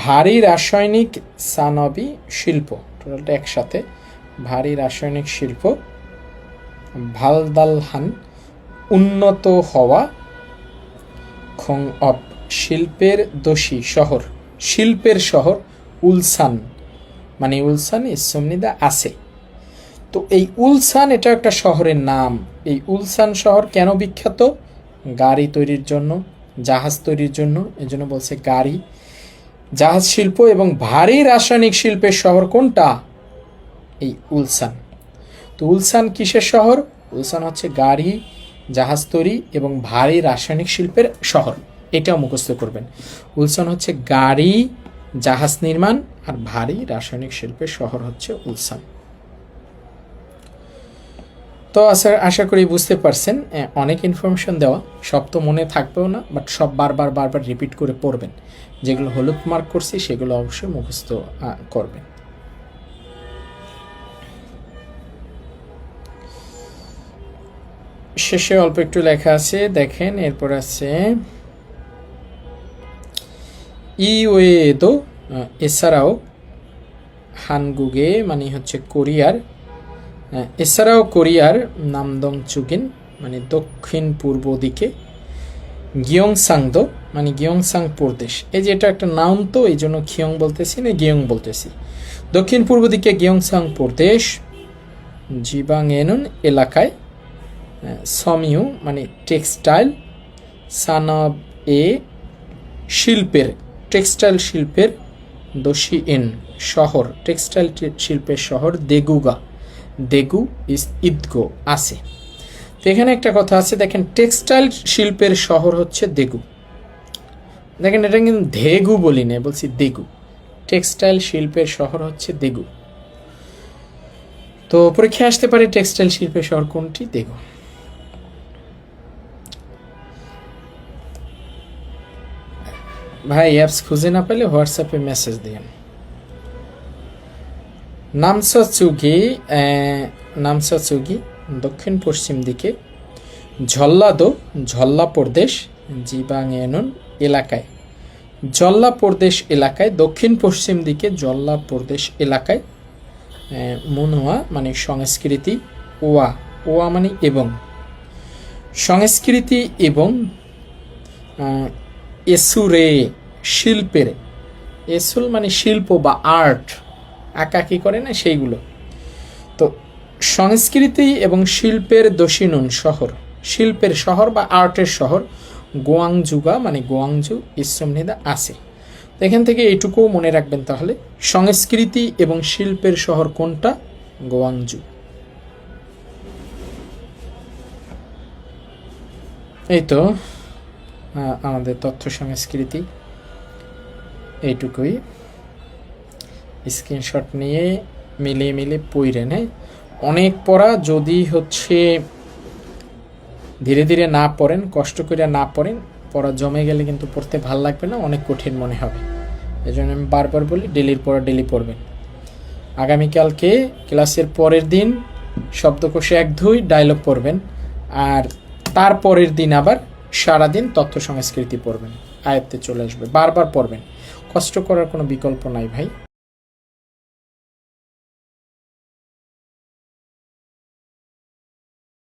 ভারী রাসায়নিক সানবি শিল্প, টোটালটা একসাথে ভারী রাসায়নিক শিল্প, ভালদালহান উন্নত হওয়া, খং অপ শিল্পের দোষী শহর, শিল্পের শহর, উলসান মানে উলসান ইসমনিদা আছে। তো এই উলসান এটা একটা শহরের নাম। এই উলসান শহর কেন বিখ্যাত? গাড়ি তৈরির জন্য, জাহাজ তৈরির জন্য, এই জন্য বলছে গাড়ি জাহাজ শিল্প এবং ভারী রাসায়নিক শিল্পের শহর কোনটা? এই উলসান। তো উলসান কিসের শহর? উলসান হচ্ছে গাড়ি জাহাজ তৈরি এবং ভারী রাসায়নিক শিল্পের শহর, এটাও মুখস্থ করবেন। উলসান হচ্ছে গাড়ি জাহাজ নির্মাণ আর ভারী রাসায়নিক শিল্পের শহর হচ্ছে উলসান। তো আশা করি বুঝতে পারছেন, অনেক ইনফরমেশন দেওয়া, সব তো মনে থাকবেও না, বাট সব বারবার রিপিট করে পড়বেন। যেগুলো হলুদ মার্ক করছি সেগুলো অবশ্যই মুখস্থ করবেন। শেষে অল্প একটু লেখা আছে দেখেন, এরপর আছে ইওয়েদো এছাড়াও হানগুগে মানে হচ্ছে কোরিয়ার, এছাড়াও কোরিয়ার নামদং চুগিন মানে দক্ষিণ পূর্ব দিকে, গিয়ংসাংদো মানে গিয়ংসাং প্রদেশ, এই যে এটা একটা নাম তো এই জন্য খিয়ং বলতেছি না গিয়ং বলতেছি, দক্ষিণ পূর্ব দিকে গিয়ংসাং প্রদেশ, জিবাংএনুন এলাকায়, সমিউ মানে টেক্সটাইল, সানাব এ শিল্পের, টেক্সটাইল শিল্পের, দোষী ইন শহর, টেক্সটাইল শিল্পের শহর, দেগু ইস ইদগো আছে। তো এখানে একটা কথা আছে দেখেন, টেক্সটাইল শিল্পের শহর হচ্ছে দেগু। দেখেন এটা কিন্তু ধেগু বলি না, বলছি দেগু। টেক্সটাইল শিল্পের শহর হচ্ছে দেগু। তো পরীক্ষায় আসতে পারে টেক্সটাইল শিল্পের শহর কোনটি? দেগু। ভাই অ্যাপস খুঁজে না পেলে হোয়াটসঅ্যাপে মেসেজ দিন। নামসাচুগি দক্ষিণ পশ্চিম দিকে ঝল্লাদো ঝল্লা প্রদেশ জিবাঙেনুন এলাকায়, জল্লা প্রদেশ এলাকায়, দক্ষিণ পশ্চিম দিকে জল্লা প্রদেশ এলাকায়, মুনওয়া মানে সংস্কৃতি, ওয়া ওয়া মানে এবং, সংস্কৃতি এবং এসুরে শিল্পের, এসুল মানে শিল্প বা আর্ট, আঁকাকি করে না সেইগুলো। তো সংস্কৃতি এবং শিল্পের দোষিনুন শহর, শিল্পের শহর বা আর্টের শহর, গোয়াংজুগা মানে গোয়াংজু ইসমনিদা আছে। তো এখান থেকে এইটুকুও মনে রাখবেন তাহলে, সংস্কৃতি এবং শিল্পের শহর কোনটা? গোয়াংজু। এই তো আমাদের তথ্য সংস্কৃতি এইটুকুই। স্ক্রিনশট নিয়ে মিলিয়ে মিলিয়ে পড়েন। হ্যাঁ, অনেক পড়া, যদি হচ্ছে ধীরে ধীরে না পড়েন, কষ্ট করে না পড়েন, পড়া জমে গেলে কিন্তু পড়তে ভাল লাগবে না, অনেক কঠিন মনে হবে। এই জন্য আমি বারবার বলি ডেলির পড়া ডেলি পড়বেন। আগামীকালকে ক্লাসের পরের দিন শব্দকোষে 1-2 ডায়লগ পড়বেন, আর তারপরের দিন আবার সারাদিন তথ্য সংস্কৃতি পড়বেন, আয়ত্তে চলে আসবে। বারবার পড়বেন, কষ্ট করার কোনো বিকল্প নাই ভাই।